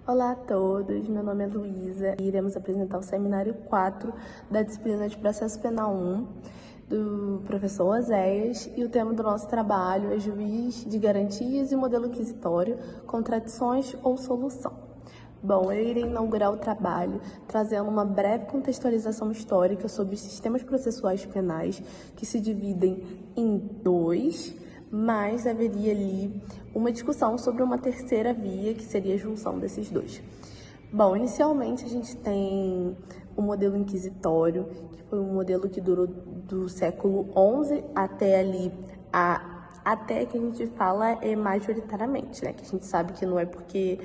Olá a todos, meu nome é Luísa e iremos apresentar o seminário 4 da disciplina de Processo Penal 1 do professor Oséias, e o tema do nosso trabalho é Juiz de Garantias e Modelo Inquisitório, Contradições ou Solução. Bom, eu irei inaugurar o trabalho trazendo uma breve contextualização histórica sobre os sistemas processuais penais, que se dividem em dois, mas haveria ali uma discussão sobre uma terceira via, que seria a junção desses dois. Bom, inicialmente a gente tem o modelo inquisitório, que foi um modelo que durou do século XI até ali, até que a gente fala majoritariamente, né? Que a gente sabe que não é porque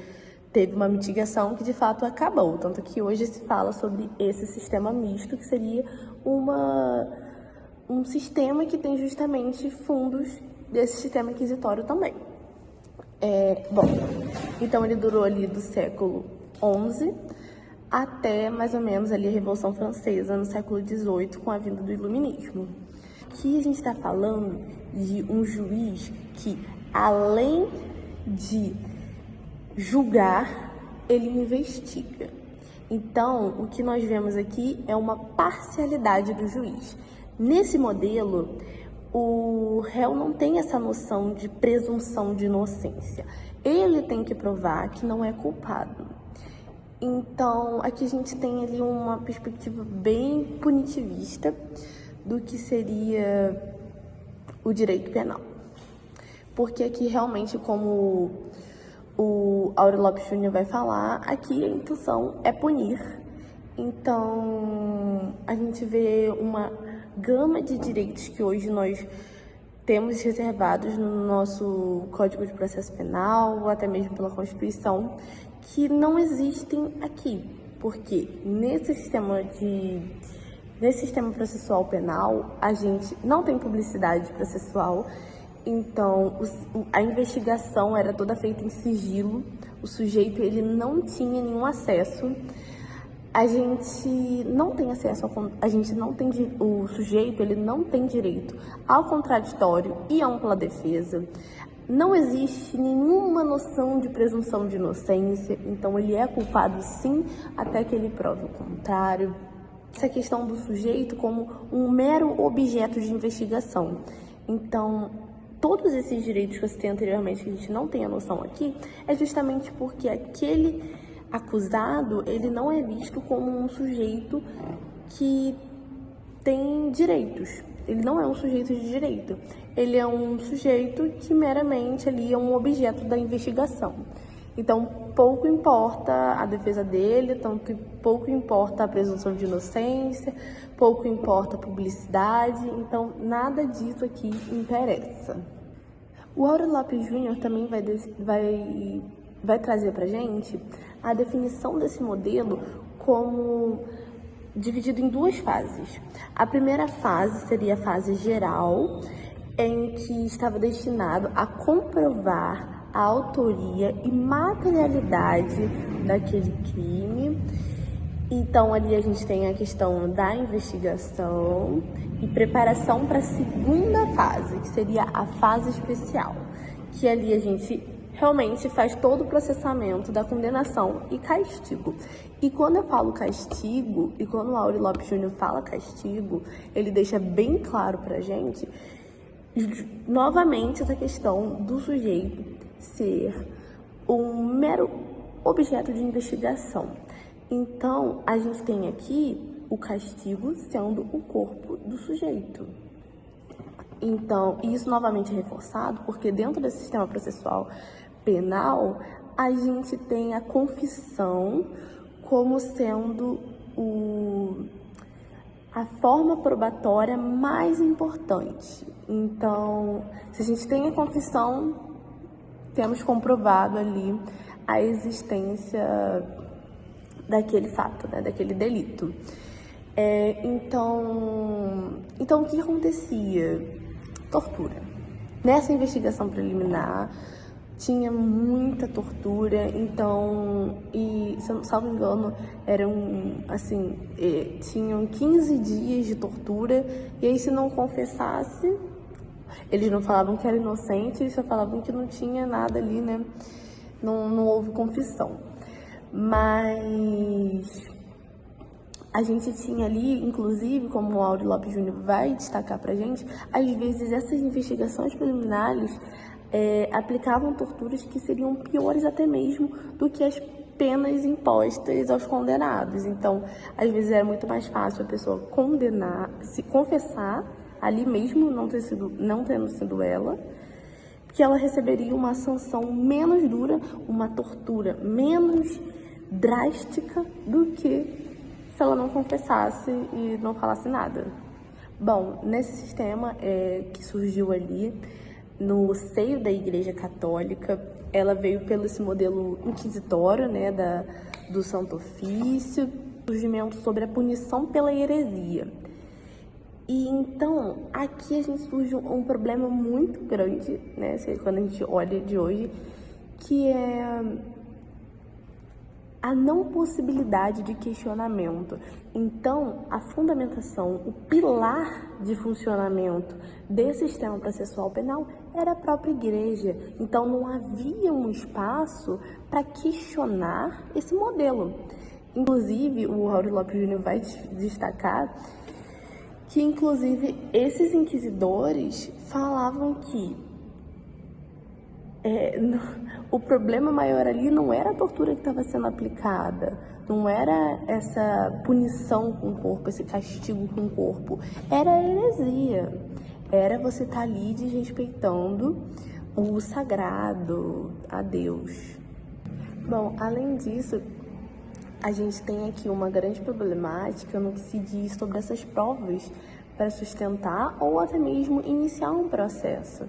teve uma mitigação que de fato acabou, tanto que hoje se fala sobre esse sistema misto, que seria um sistema que tem justamente fundos desse sistema inquisitório também. Bom, então ele durou ali do século XI até mais ou menos ali a Revolução Francesa, no século XVIII, com a vinda do Iluminismo. Aqui a gente está falando de um juiz que, além de julgar, ele investiga. Então, o que nós vemos aqui é uma parcialidade do juiz. Nesse modelo, o réu não tem essa noção de presunção de inocência. Ele tem que provar que não é culpado. Então, aqui a gente tem ali uma perspectiva bem punitivista do que seria o direito penal. Porque aqui realmente, como o Aurélio Lopes Júnior vai falar, aqui a intenção é punir. Então, a gente vê uma gama de direitos que hoje nós temos reservados no nosso Código de Processo Penal, ou até mesmo pela Constituição, que não existem aqui, porque nesse sistema processual penal, a gente não tem publicidade processual. Então, a investigação era toda feita em sigilo, o sujeito ele não tinha nenhum acesso, a gente não tem acesso, o sujeito ele não tem direito ao contraditório e à ampla defesa, não existe nenhuma noção de presunção de inocência, então ele é culpado sim, até que ele prove o contrário. Essa questão do sujeito como um mero objeto de investigação. Então, todos esses direitos que eu citei anteriormente, que a gente não tem a noção aqui, é justamente porque aquele acusado, ele não é visto como um sujeito que tem direitos. Ele não é um sujeito de direito. Ele é um sujeito que meramente ali é um objeto da investigação. Então, pouco importa a defesa dele, tanto pouco importa a presunção de inocência, pouco importa a publicidade, então nada disso aqui interessa. O Aurélio Lopes Júnior também vai trazer para a gente a definição desse modelo como dividido em duas fases. A primeira fase seria a fase geral, em que estava destinado a comprovar a autoria e materialidade daquele crime. Então, ali a gente tem a questão da investigação e preparação para a segunda fase, que seria a fase especial, que ali a gente realmente faz todo o processamento da condenação e castigo. E quando eu falo castigo, e quando o Aurélio Lopes Júnior fala castigo, ele deixa bem claro pra gente, novamente, essa questão do sujeito ser um mero objeto de investigação. Então, a gente tem aqui o castigo sendo o corpo do sujeito. Então, isso novamente é reforçado porque dentro desse sistema processual penal, a gente tem a confissão como sendo a forma probatória mais importante. Então, se a gente tem a confissão, temos comprovado ali a existência daquele fato, né, daquele delito. Então, o que acontecia? Tortura. Nessa investigação preliminar, tinha muita tortura, então, e se eu não salvo engano, tinham 15 dias de tortura, e aí se não confessasse, eles não falavam que era inocente, eles só falavam que não tinha nada ali, né, não houve confissão. Mas a gente tinha ali, inclusive, como o Áureo Lopes Júnior vai destacar pra gente, às vezes essas investigações preliminares aplicavam torturas que seriam piores até mesmo do que as penas impostas aos condenados. Então, às vezes era muito mais fácil a pessoa se confessar ali mesmo, não tendo sido ela, que ela receberia uma sanção menos dura, uma tortura menos drástica do que se ela não confessasse e não falasse nada. Bom, nesse sistema que surgiu ali no seio da Igreja Católica, ela veio pelo esse modelo inquisitório, né, do Santo Ofício, surgimento sobre a punição pela heresia. E então, aqui a gente surge um problema muito grande, né, quando a gente olha de hoje, que é a não possibilidade de questionamento. Então, a fundamentação, o pilar de funcionamento desse sistema processual penal era a própria igreja. Então, não havia um espaço para questionar esse modelo. Inclusive, o Áureo Lopes Júnior vai destacar que, inclusive, esses inquisidores falavam que o problema maior ali não era a tortura que estava sendo aplicada, não era essa punição com o corpo, esse castigo com o corpo, era a heresia, era você estar ali desrespeitando o sagrado, a Deus. Bom, além disso, a gente tem aqui uma grande problemática no que se diz sobre essas provas para sustentar ou até mesmo iniciar um processo,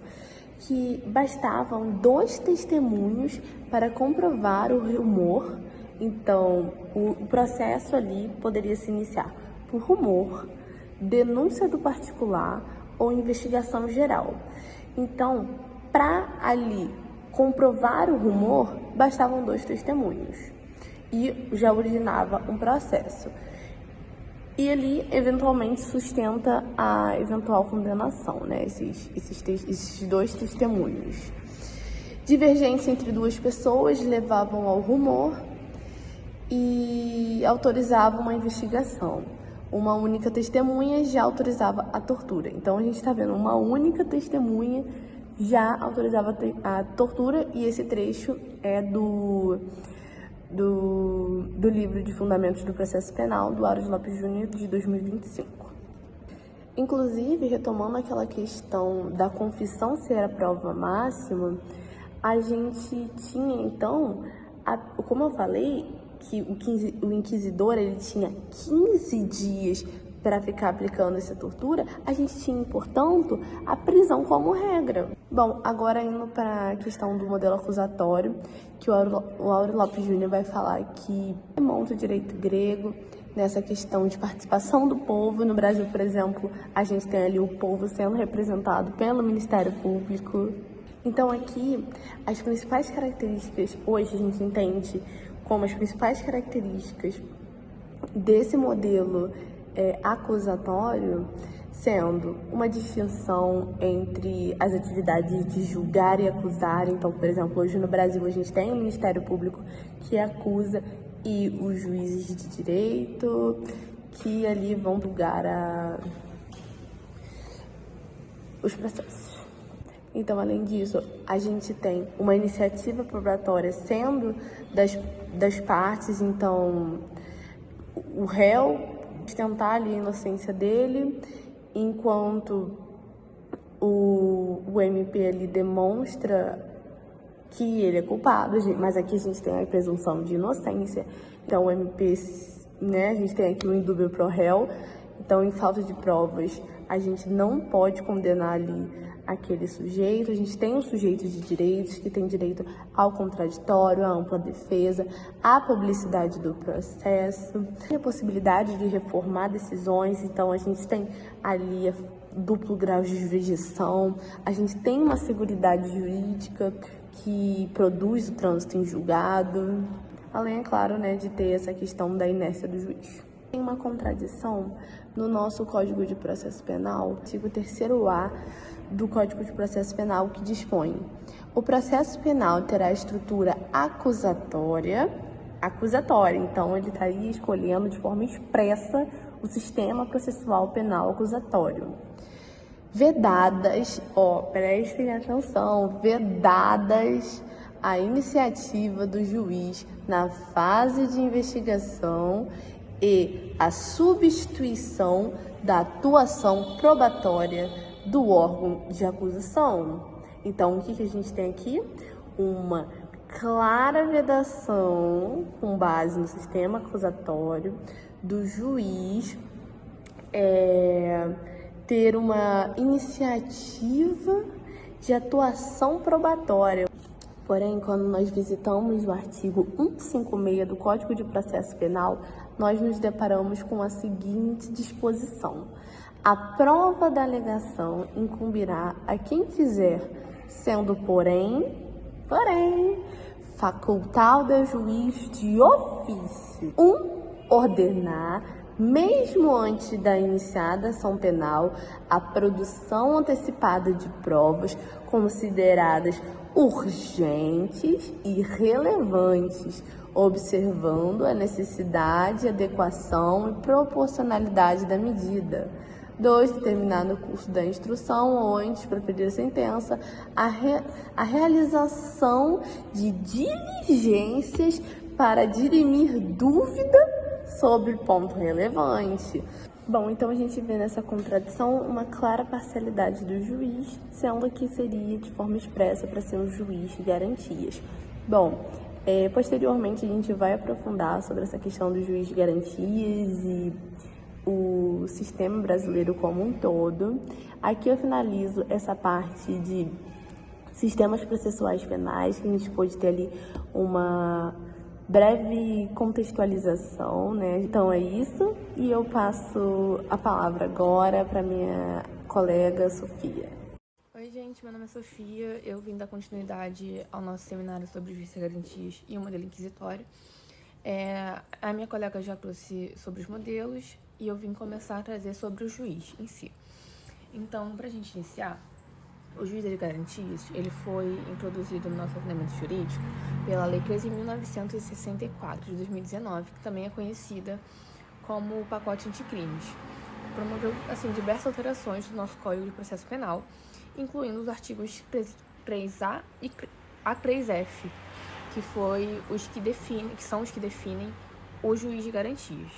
que bastavam 2 testemunhos para comprovar o rumor. Então, o processo ali poderia se iniciar por rumor, denúncia do particular ou investigação geral. Então, para ali comprovar o rumor, bastavam 2 testemunhos e já originava um processo. E ali, eventualmente, sustenta a eventual condenação, né? Esses 2 testemunhos. Divergência entre 2 pessoas levavam ao rumor e autorizavam uma investigação. Uma única testemunha já autorizava a tortura. Então, a gente está vendo uma única testemunha já autorizava a tortura, e esse trecho é do livro de Fundamentos do Processo Penal, do Áureo Lopes Júnior, de 2025. Inclusive, retomando aquela questão da confissão ser a prova máxima, a gente tinha, então, como eu falei, que o inquisidor ele tinha 15 dias para ficar aplicando essa tortura, a gente tinha, portanto, a prisão como regra. Bom, agora indo para a questão do modelo acusatório, que o Áureo Lopes Júnior vai falar que remonta o direito grego nessa questão de participação do povo. No Brasil, por exemplo, a gente tem ali o povo sendo representado pelo Ministério Público. Então, aqui, as principais características, hoje a gente entende como as principais características desse modelo acusatório, sendo uma distinção entre as atividades de julgar e acusar. Então, por exemplo, hoje no Brasil a gente tem o Ministério Público que acusa e os juízes de direito que ali vão julgar os processos. Então, além disso, a gente tem uma iniciativa probatória sendo das partes. Então, o réu tentar ali a inocência dele, enquanto o MP ali demonstra que ele é culpado, mas aqui a gente tem a presunção de inocência. Então, o MP, né, a gente tem aqui o indúbio pro réu. Então, em falta de provas, a gente não pode condenar ali aquele sujeito. A gente tem um sujeito de direitos que tem direito ao contraditório, à ampla defesa, à publicidade do processo, tem a possibilidade de reformar decisões. Então, a gente tem ali duplo grau de jurisdição, a gente tem uma seguridade jurídica que produz o trânsito em julgado, além, é claro, né, de ter essa questão da inércia do juiz. Tem uma contradição no nosso Código de Processo Penal, artigo 3º-A do Código de Processo Penal, que dispõe: o processo penal terá estrutura acusatória acusatória. Então, ele estaria escolhendo de forma expressa o sistema processual penal acusatório. Vedadas, prestem atenção, vedadas a iniciativa do juiz na fase de investigação e a substituição da atuação probatória do órgão de acusação. Então, o que a gente tem aqui? Uma clara vedação, com base no sistema acusatório, do juiz ter uma iniciativa de atuação probatória. Porém, quando nós visitamos o artigo 156 do Código de Processo Penal, nós nos deparamos com a seguinte disposição: a prova da alegação incumbirá a quem quiser, sendo, porém, facultado ao juiz de ofício ordenar, mesmo antes da iniciada ação penal, a produção antecipada de provas consideradas urgentes e relevantes, observando a necessidade, adequação e proporcionalidade da medida. 2. Determinar no curso da instrução ou antes de proferir a sentença a realização de diligências para dirimir dúvida sobre ponto relevante. Bom, então a gente vê nessa contradição uma clara parcialidade do juiz, sendo que seria de forma expressa para ser um juiz de garantias. Bom, posteriormente a gente vai aprofundar sobre essa questão do juiz de garantias e o sistema brasileiro como um todo. Aqui eu finalizo essa parte de sistemas processuais penais, que a gente pode ter ali uma breve contextualização, né? Então é isso, e eu passo a palavra agora para minha colega Sofia. Oi gente, meu nome é Sofia, eu vim dar continuidade ao nosso seminário sobre justiça e garantias e o modelo inquisitório. A minha colega já trouxe sobre os modelos e eu vim começar a trazer sobre o juiz em si. Então, para a gente iniciar, o juiz de garantias, ele foi introduzido no nosso ordenamento jurídico pela Lei 13.964, de 2019, que também é conhecida como o pacote anticrimes. Promoveu, diversas alterações do nosso Código de Processo Penal, incluindo os artigos 3A e A3F, que são os que definem o juiz de garantias.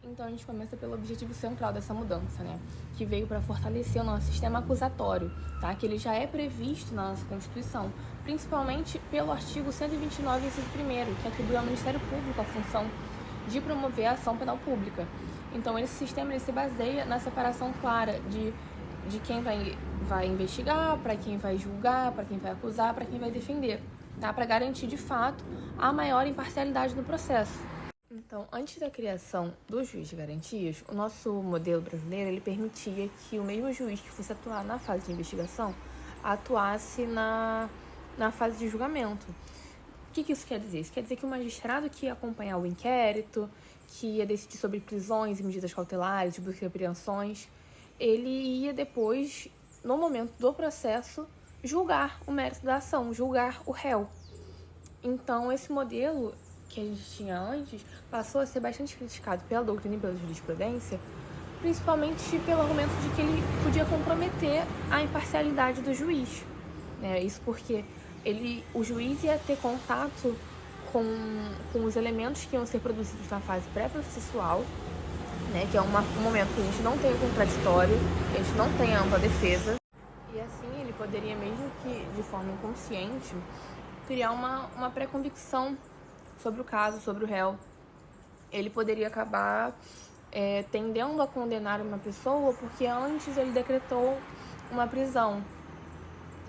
Então, a gente começa pelo objetivo central dessa mudança, né? Que veio para fortalecer o nosso sistema acusatório, tá? Que ele já é previsto na nossa Constituição, principalmente pelo artigo 129, inciso 1º, que atribui ao Ministério Público a função de promover a ação penal pública. Então, esse sistema ele se baseia na separação clara de quem vai investigar, para quem vai julgar, para quem vai acusar, para quem vai defender, tá? Para garantir, de fato, a maior imparcialidade no processo. Então, antes da criação do juiz de garantias, o nosso modelo brasileiro ele permitia que o mesmo juiz que fosse atuar na fase de investigação atuasse na fase de julgamento. O que isso quer dizer? Isso quer dizer que o magistrado que ia acompanhar o inquérito, que ia decidir sobre prisões e medidas cautelares, busca e apreensões, ele ia depois, no momento do processo, julgar o mérito da ação, julgar o réu. Então, esse modelo que a gente tinha antes, passou a ser bastante criticado pela doutrina e pela jurisprudência, principalmente pelo argumento de que ele podia comprometer a imparcialidade do juiz. Isso porque o juiz ia ter contato com os elementos que iam ser produzidos na fase pré-processual, né, que é um momento que a gente não tem o contraditório, a gente não tem a ampla defesa, e assim ele poderia, mesmo que de forma inconsciente, criar uma pré-convicção sobre o caso, sobre o réu. Ele poderia acabar tendendo a condenar uma pessoa porque antes ele decretou uma prisão.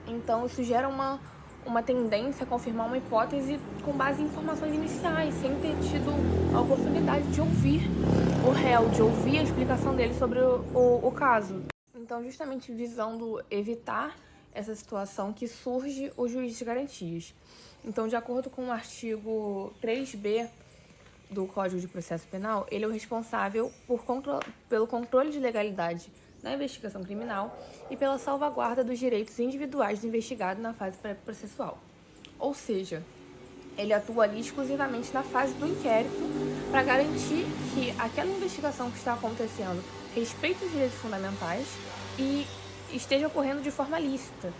Então, isso gera uma tendência a confirmar uma hipótese com base em informações iniciais, sem ter tido a oportunidade de ouvir o réu, de ouvir a explicação dele sobre o caso. Então, justamente visando evitar essa situação que surge o juiz de garantias. Então, de acordo com o artigo 3B do Código de Processo Penal, ele é o responsável pelo controle de legalidade na investigação criminal e pela salvaguarda dos direitos individuais do investigado na fase pré-processual. Ou seja, ele atua ali exclusivamente na fase do inquérito para garantir que aquela investigação que está acontecendo respeite os direitos fundamentais e esteja ocorrendo de forma lícita.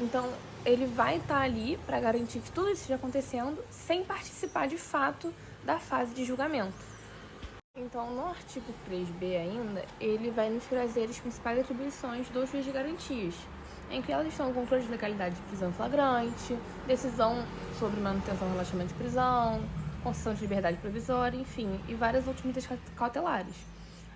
Então, ele vai estar ali para garantir que tudo isso esteja acontecendo sem participar de fato da fase de julgamento. Então, no artigo 3b ainda, ele vai nos trazer as principais atribuições do juiz de garantias, em que elas estão o controle de legalidade de prisão flagrante, decisão sobre manutenção do relaxamento de prisão, concessão de liberdade provisória, enfim, e várias outras medidas cautelares,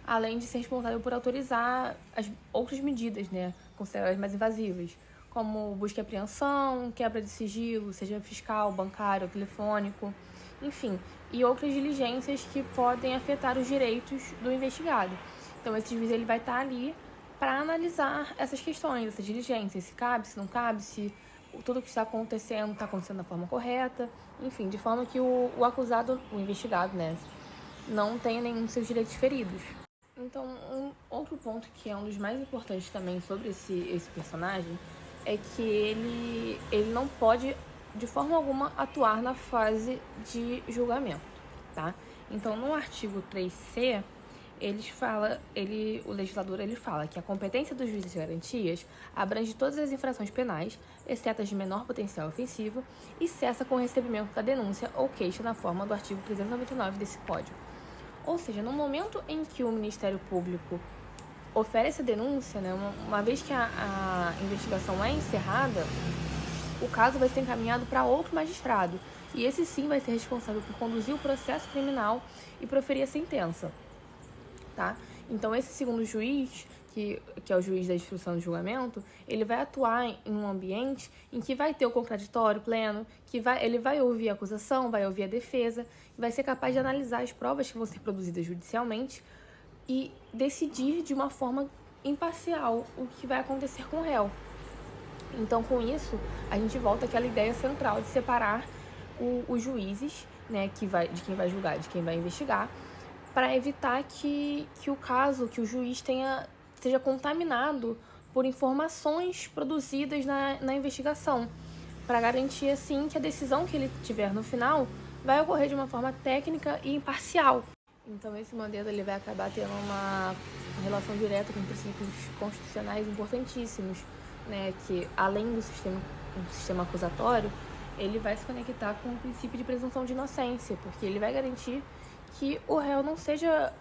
além de ser responsável por autorizar as outras medidas, né, consideradas mais invasivas, como busca e apreensão, quebra de sigilo, seja fiscal, bancário ou telefônico, enfim, e outras diligências que podem afetar os direitos do investigado. Então, esse juiz ele vai estar ali para analisar essas questões, essas diligências, se cabe, se não cabe, se tudo que está acontecendo da forma correta, enfim, de forma que o acusado, o investigado, né, não tenha nenhum dos seus direitos feridos. Então, um outro ponto que é um dos mais importantes também sobre esse personagem é que ele não pode, de forma alguma, atuar na fase de julgamento, tá? Então, no artigo 3c, o legislador fala que a competência dos juízes de garantias abrange todas as infrações penais, exceto as de menor potencial ofensivo, e cessa com o recebimento da denúncia ou queixa na forma do artigo 399 desse Código. Ou seja, no momento em que o Ministério Público oferece a denúncia, né, uma vez que a investigação é encerrada, o caso vai ser encaminhado para outro magistrado, e esse sim vai ser responsável por conduzir o processo criminal e proferir a sentença. Tá? Então, esse segundo juiz, que é o juiz da instrução do julgamento, ele vai atuar em um ambiente em que vai ter o contraditório pleno, ele vai ouvir a acusação, vai ouvir a defesa, vai ser capaz de analisar as provas que vão ser produzidas judicialmente e decidir de uma forma imparcial o que vai acontecer com o réu. Então, com isso, a gente volta àquela ideia central de separar os juízes, né, de quem vai julgar, de quem vai investigar, para evitar que o caso, que o juiz seja contaminado por informações produzidas na investigação, para garantir, assim, que a decisão que ele tiver no final vai ocorrer de uma forma técnica e imparcial. Então, esse modelo ele vai acabar tendo uma relação direta com princípios constitucionais importantíssimos, né, que, além do sistema acusatório, ele vai se conectar com o princípio de presunção de inocência, porque ele vai garantir que o réu não seja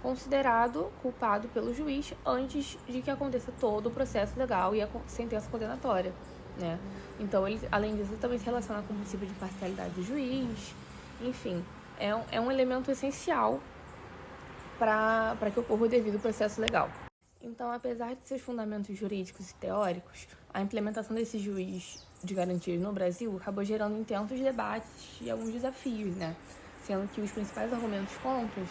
considerado culpado pelo juiz antes de que aconteça todo o processo legal e a sentença condenatória, né? Então, ele, além disso, também se relaciona com o princípio de imparcialidade do juiz, enfim, é um elemento essencial para que ocorra o devido processo legal. Então, apesar de seus fundamentos jurídicos e teóricos, a implementação desse juiz de garantias no Brasil acabou gerando intensos debates e alguns desafios, né? Sendo que os principais argumentos contra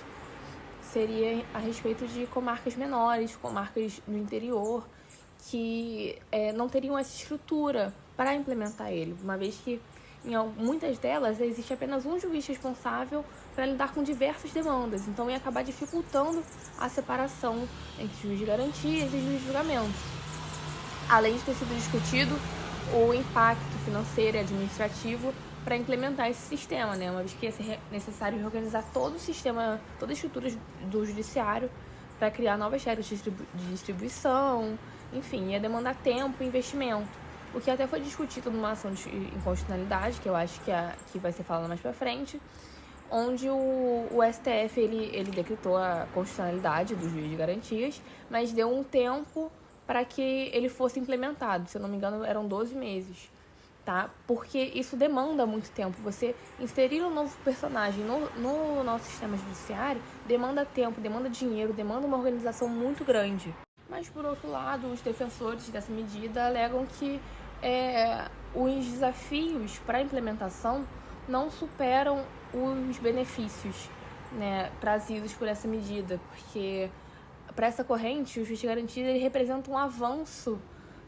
seria a respeito de comarcas menores, comarcas no interior, que não teriam essa estrutura para implementar ele, uma vez que em muitas delas existe apenas um juiz responsável para lidar com diversas demandas, então ia acabar dificultando a separação entre juiz de garantias e juiz de julgamento. Além de ter sido discutido o impacto financeiro e administrativo para implementar esse sistema, né? Uma vez que ia ser necessário reorganizar todo o sistema, toda a estrutura do judiciário para criar novas regras de distribuição, enfim, ia demandar tempo e investimento, o que até foi discutido numa ação de inconstitucionalidade, que eu acho que vai ser falado mais para frente, onde o STF ele decretou a constitucionalidade do juiz de garantias, mas deu um tempo para que ele fosse implementado, se eu não me engano eram 12 meses. Tá? Porque isso demanda muito tempo. Você inserir um novo personagem no nosso sistema judiciário demanda tempo, demanda dinheiro, demanda uma organização muito grande. Mas, por outro lado, os defensores dessa medida alegam que os desafios para a implementação não superam os benefícios, né, trazidos por essa medida, porque para essa corrente, o juiz de garantia ele representa um avanço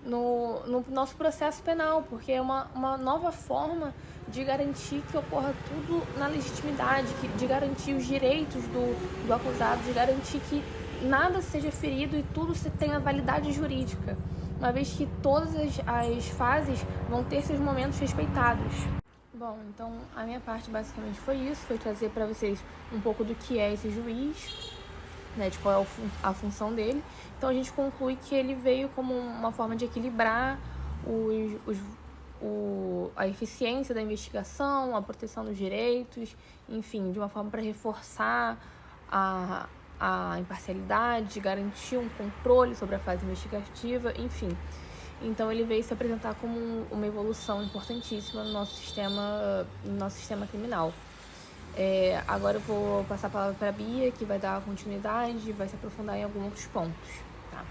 no nosso processo penal, porque é uma nova forma de garantir que ocorra tudo na legitimidade, de garantir os direitos do acusado, de garantir que nada seja ferido e tudo tenha validade jurídica, uma vez que todas as fases vão ter seus momentos respeitados. Bom, então a minha parte basicamente foi isso, foi trazer para vocês um pouco do que é esse juiz, né, de qual é a função dele. Então a gente conclui que ele veio como uma forma de equilibrar a eficiência da investigação, a proteção dos direitos, enfim, de uma forma para reforçar a imparcialidade, garantir um controle sobre a fase investigativa, enfim. Então ele veio se apresentar como uma evolução importantíssima no nosso sistema criminal. Agora eu vou passar a palavra para a Bia, que vai dar continuidade, vai se aprofundar em alguns outros pontos. Tá?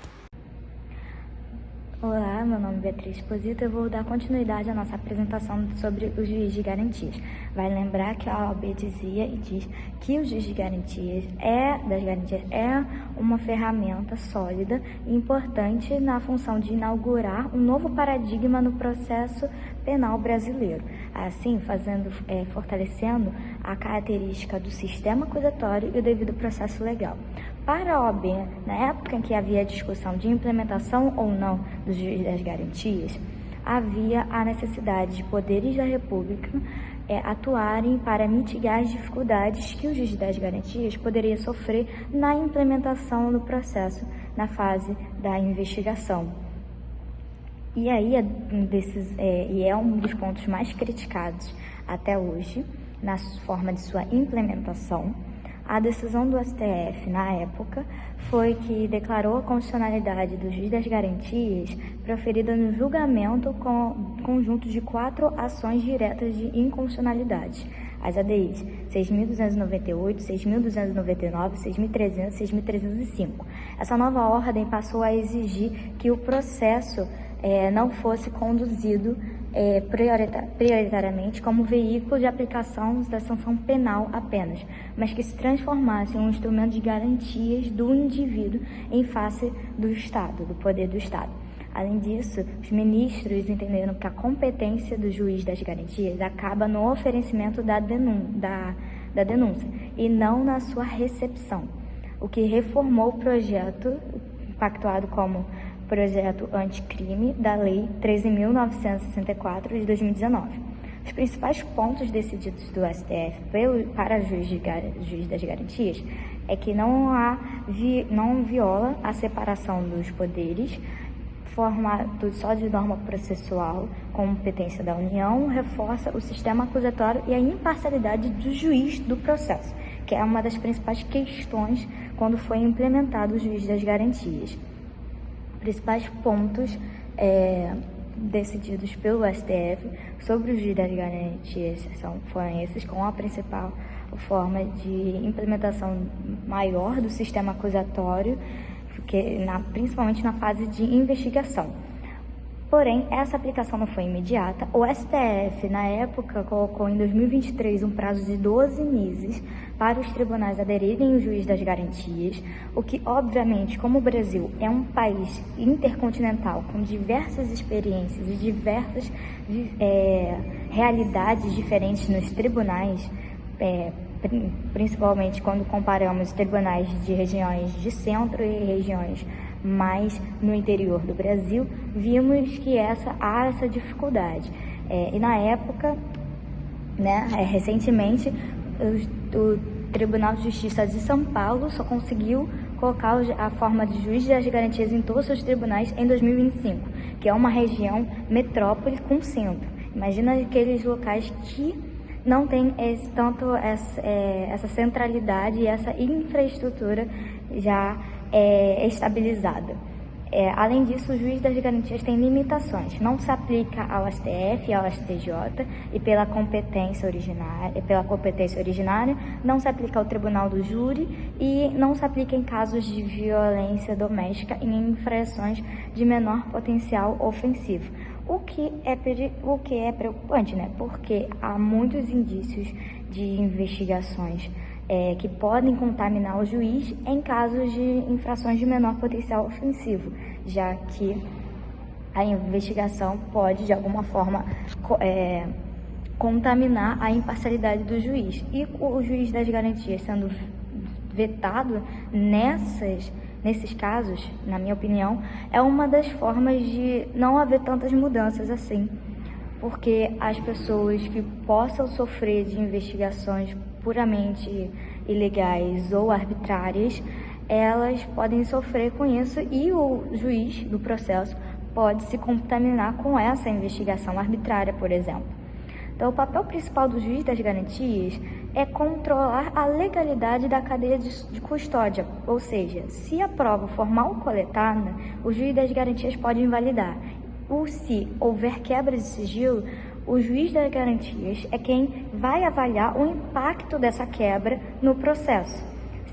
Olá, meu nome é Beatriz Esposito, eu vou dar continuidade à nossa apresentação sobre o juiz de garantias. Vai lembrar que a OAB dizia e diz que o juiz de garantias é uma ferramenta sólida e importante na função de inaugurar um novo paradigma no processo penal brasileiro, assim fortalecendo a característica do sistema acusatório e o devido processo legal. Para a OAB, na época em que havia discussão de implementação ou não do juiz das garantias, havia a necessidade de poderes da República atuarem para mitigar as dificuldades que o juiz das garantias poderia sofrer na implementação do processo na fase da investigação. E aí é um dos pontos mais criticados até hoje na forma de sua implementação. A decisão do STF, na época, foi que declarou a constitucionalidade do juiz das garantias proferida no julgamento conjunto de 4 ações diretas de inconstitucionalidade, as ADIs 6.298, 6.299, 6.300 e 6.305. Essa nova ordem passou a exigir que o processo não fosse conduzido prioritariamente como veículo de aplicação da sanção penal apenas, mas que se transformasse em um instrumento de garantias do indivíduo em face do Estado, do poder do Estado. Além disso, os ministros entenderam que a competência do juiz das garantias acaba no oferecimento da denúncia e não na sua recepção, o que reformou o projeto pactuado como projeto anticrime da Lei 13.964 de 2019. Os principais pontos decididos do STF para juiz das garantias é que não viola a separação dos poderes, formado só de norma processual, competência da União, reforça o sistema acusatório e a imparcialidade do juiz do processo, que é uma das principais questões quando foi implementado o juiz das garantias. Principais pontos decididos pelo STF sobre o juiz das garantias foram esses, com a principal forma de implementação maior do sistema acusatório, principalmente na fase de investigação. Porém, essa aplicação não foi imediata. O STF, na época, colocou em 2023 um prazo de 12 meses para os tribunais aderirem ao juiz das garantias, o que, obviamente, como o Brasil é um país intercontinental com diversas experiências e diversas realidades diferentes nos tribunais, principalmente quando comparamos tribunais de regiões de centro e regiões mais no interior do Brasil, vimos que há essa dificuldade. E na época, recentemente, o Tribunal de Justiça de São Paulo só conseguiu colocar a forma de juiz das garantias em todos os seus tribunais em 2025, que é uma região metrópole com centro. Imagina aqueles locais que não tem essa centralidade e essa infraestrutura já estabilizada. Além disso, o juiz das garantias tem limitações. Não se aplica ao STF e ao STJ e pela competência originária, não se aplica ao tribunal do júri e não se aplica em casos de violência doméstica e em infrações de menor potencial ofensivo. O que é preocupante, porque há muitos indícios de investigações que podem contaminar o juiz em casos de infrações de menor potencial ofensivo, já que a investigação pode, de alguma forma, contaminar a imparcialidade do juiz. E o juiz das garantias sendo vetado nesses casos, na minha opinião, é uma das formas de não haver tantas mudanças assim porque as pessoas que possam sofrer de investigações puramente ilegais ou arbitrárias, elas podem sofrer com isso e o juiz do processo pode se contaminar com essa investigação arbitrária, por exemplo. Então, o papel principal do juiz das garantias é controlar a legalidade da cadeia de custódia, ou seja, se a prova for mal coletada, o juiz das garantias pode invalidar. Ou se houver quebra de sigilo, o juiz das garantias é quem vai avaliar o impacto dessa quebra no processo.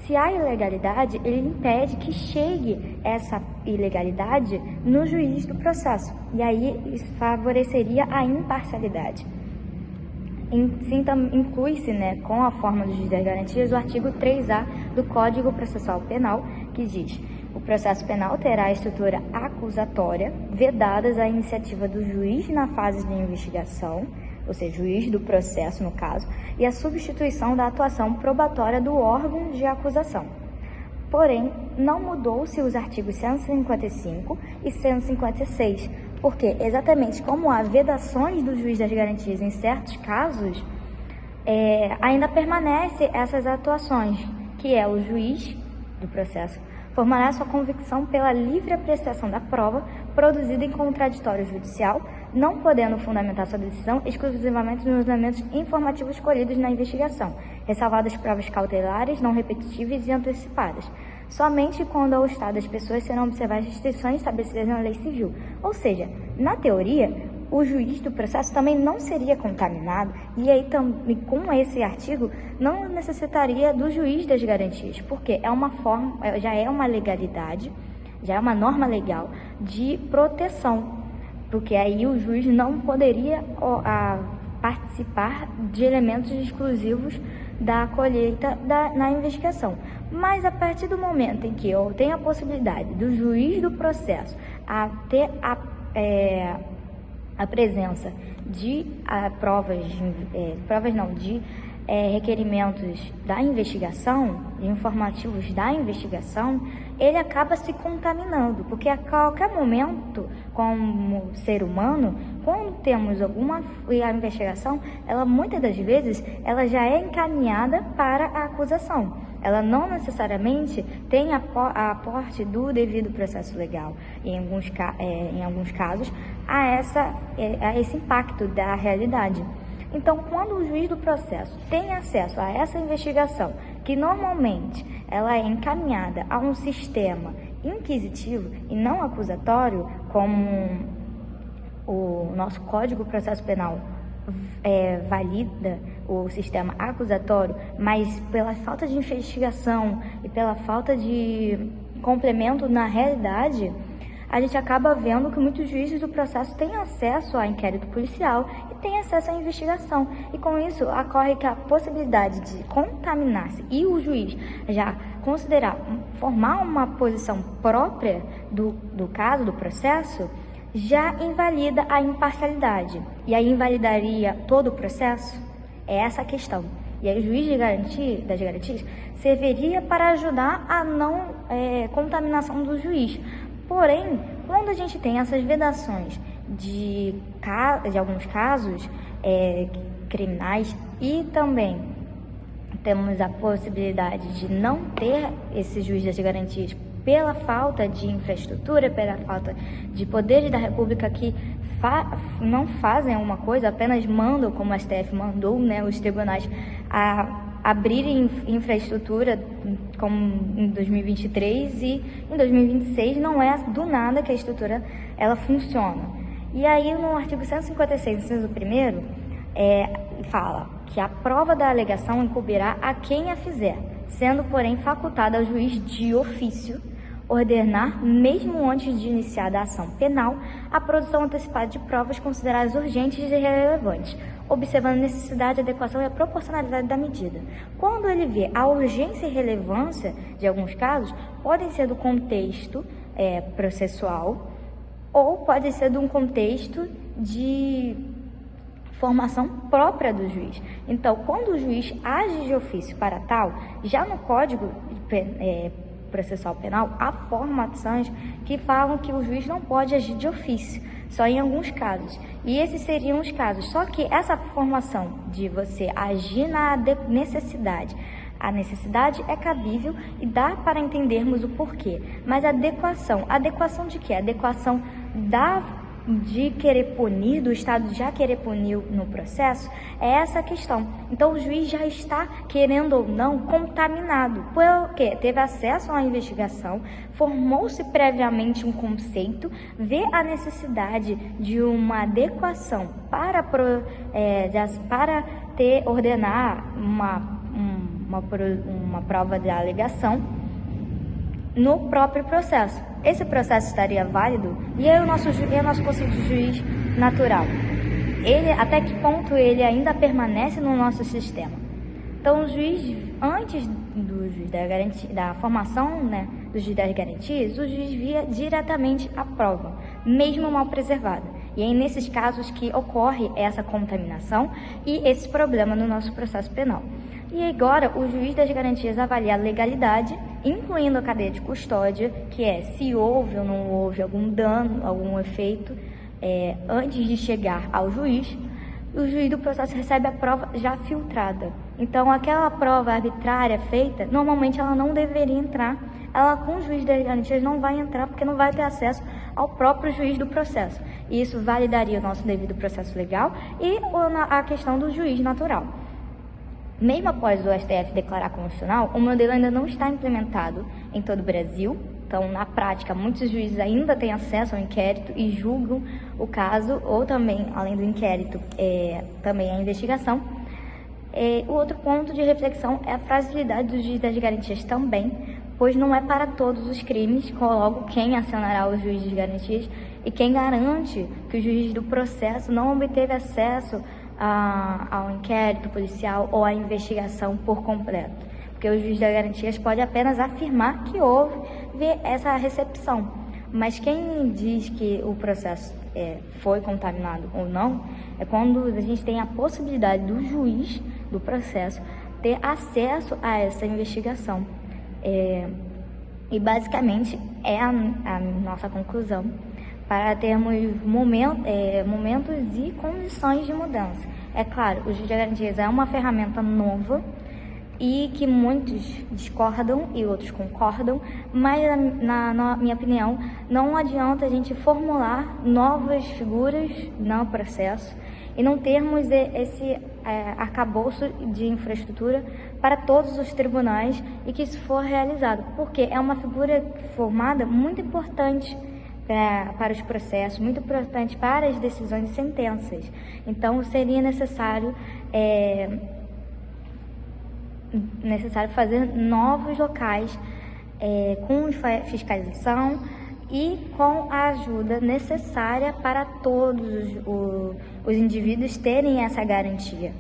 Se há ilegalidade, ele impede que chegue essa ilegalidade no juiz do processo, e aí isso favoreceria a imparcialidade. Inclui-se, com a forma do juiz das garantias, o artigo 3A do Código Processual Penal, que diz: o processo penal terá a estrutura acusatória, vedadas a iniciativa do juiz na fase de investigação, ou seja, juiz do processo, no caso, e a substituição da atuação probatória do órgão de acusação. Porém, não mudou-se os artigos 155 e 156, porque, exatamente como há vedações do juiz das garantias em certos casos, ainda permanece essas atuações, que é o juiz do processo formará sua convicção pela livre apreciação da prova produzida em contraditório judicial, não podendo fundamentar sua decisão exclusivamente nos elementos informativos escolhidos na investigação, ressalvadas provas cautelares, não repetitivas e antecipadas, somente quando ao estado das pessoas serão observadas restrições estabelecidas na lei civil. Ou seja, na teoria, o juiz do processo também não seria contaminado e aí com esse artigo não necessitaria do juiz das garantias, porque já é uma legalidade, já é uma norma legal de proteção, porque aí o juiz não poderia participar de elementos exclusivos da colheita na investigação. Mas a partir do momento em que eu tenho a possibilidade do juiz do processo ter a presença de requerimentos da investigação, informativos da investigação, ele acaba se contaminando, porque a qualquer momento, como ser humano, quando temos a investigação, ela muitas das vezes ela já é encaminhada para a acusação. Ela não necessariamente tem aporte do devido processo legal. Em alguns casos, há esse impacto da realidade. Então, quando o juiz do processo tem acesso a essa investigação, que normalmente ela é encaminhada a um sistema inquisitivo e não acusatório, como o nosso Código de Processo Penal valida o sistema acusatório, mas pela falta de investigação e pela falta de complemento na realidade, a gente acaba vendo que muitos juízes do processo têm acesso a inquérito policial e têm acesso à investigação. E com isso, ocorre que a possibilidade de contaminar-se e o juiz já formar uma posição própria do caso, do processo, já invalida a imparcialidade. E aí invalidaria todo o processo? É essa a questão. E aí o juiz das garantias serviria para ajudar a não contaminação do juiz. Porém, quando a gente tem essas vedações de alguns casos criminais e também temos a possibilidade de não ter esse juiz das garantias pela falta de infraestrutura, pela falta de poderes da República que não fazem alguma coisa, apenas mandam, como a STF mandou, os tribunais a abrirem infraestrutura, como em 2023, e em 2026 não é do nada que a estrutura ela funciona. E aí no artigo 156, inciso 1º, fala que a prova da alegação incumbirá a quem a fizer, sendo, porém, facultada ao juiz de ofício ordenar, mesmo antes de iniciada a ação penal, a produção antecipada de provas consideradas urgentes e relevantes, observando a necessidade, a adequação e a proporcionalidade da medida. Quando ele vê a urgência e relevância de alguns casos, podem ser do contexto processual ou pode ser de um contexto de formação própria do juiz. Então, quando o juiz age de ofício para tal, já no Código Processual Penal, há formações que falam que o juiz não pode agir de ofício. só em alguns casos. E esses seriam os casos. Só que essa formação de você agir na necessidade, a necessidade é cabível e dá para entendermos o porquê. Mas a adequação de quê? A adequação de querer punir, do Estado já querer punir no processo, é essa a questão. Então o juiz já está, querendo ou não, contaminado, porque teve acesso à investigação, formou-se previamente um conceito, vê a necessidade de uma adequação para ordenar uma prova de alegação no próprio processo. Esse processo estaria válido? E aí o nosso conceito de juiz natural? Até que ponto ele ainda permanece no nosso sistema? Então o juiz, antes do juiz da formação, né, do juiz das garantias, o juiz via diretamente a prova, mesmo mal preservada. E é nesses casos que ocorre essa contaminação e esse problema no nosso processo penal. E agora o juiz das garantias avalia a legalidade, incluindo a cadeia de custódia, que é se houve ou não houve algum dano, algum efeito, antes de chegar ao juiz. O juiz do processo recebe a prova já filtrada. Então aquela prova arbitrária feita, normalmente ela não deveria entrar. Ela com o juiz das garantias não vai entrar porque não vai ter acesso ao próprio juiz do processo. E isso validaria o nosso devido processo legal e a questão do juiz natural. Mesmo após o STF declarar constitucional, o modelo ainda não está implementado em todo o Brasil. Então, na prática, muitos juízes ainda têm acesso ao inquérito e julgam o caso, ou também, além do inquérito, também a investigação. O outro ponto de reflexão é a fragilidade do juiz das garantias também, pois não é para todos os crimes, logo quem acionará o juiz das garantias e quem garante que o juiz do processo não obteve acesso ao inquérito policial ou à investigação por completo. Porque o juiz das garantias pode apenas afirmar que houve essa recepção. Mas quem diz que o processo foi contaminado ou não, é quando a gente tem a possibilidade do juiz do processo ter acesso a essa investigação. E basicamente é a nossa conclusão para termos momentos e condições de mudança. É claro, o juiz de garantias é uma ferramenta nova e que muitos discordam e outros concordam, mas na minha opinião não adianta a gente formular novas figuras no processo e não termos esse arcabouço de infraestrutura para todos os tribunais e que isso for realizado, porque é uma figura formada muito importante para os processos, muito importante para as decisões e sentenças. Então, seria necessário fazer novos locais com fiscalização e com a ajuda necessária para todos os indivíduos terem essa garantia.